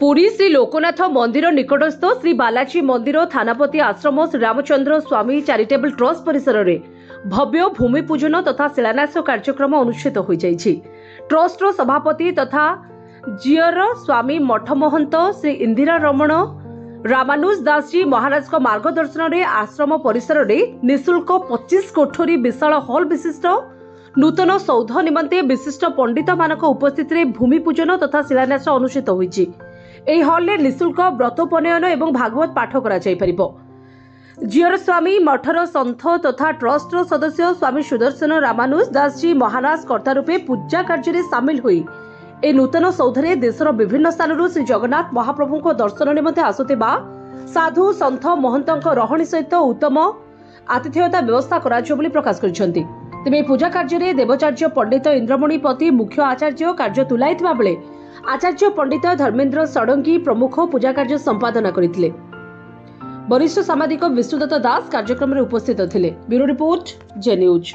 पुरी श्री लोकनाथ मंदिर निकटस्थ श्री बालाजी मंदिर थानापति आश्रम श्री रामचंद्र स्वामी चैरिटेबल ट्रस्ट परिसर में भव्य भूमि पूजन तथा शिलान्यास कार्यक्रम अनुष्ठित हो जाइछि। ट्रस्ट सभापति तथा जियर स्वामी मठ महंत श्री इंदिरा रमण रामानुज दास जी महाराज को मार्गदर्शन में आश्रम परिसर में निःशुल्क 25 कोठरी विशाल हॉल विशिष्ट नूतन सौध निमंते विशिष्ट पंडित मानक उपस्थित में भूमि पूजन तथा शिलान्यास अनुष्ठित होइछि। एही हॉल में निःशुल्क व्रतोपनयन एवं भागवत पाठ करा जाय परिबो। जियर स्वामी मठर सन्थ तथा ट्रस्ट सदस्य स्वामी सुदर्शन रामानुज दास जी महाराज कर्ता रूपे पूजा कार्य में सामिल हुई ए नूतन सौधरे देशर विभिन्न स्थानरू श्री जगन्नाथ महाप्रभु को दर्शन निमंते आसुथिबा साधु सन्थ महंतक रहणी सहित उत्तम आतिथ्यता व्यवस्था कराजियो बोली प्रकाश करिसेंति। तेबे पूजा कार्य में देवाचार्य पंडित इंद्रमणिपति मुख्य आचार्य कार्य तुलाइथिबा बेले आचार्य पंडित धर्मेन्द्र षडंगी प्रमुख पूजा कार्य संपादन करथिले। वरिष्ठ सामाजिक विष्णुदत्त दास कार्यक्रम में उपस्थित थिले। ब्यूरो रिपोर्ट जे न्यूज।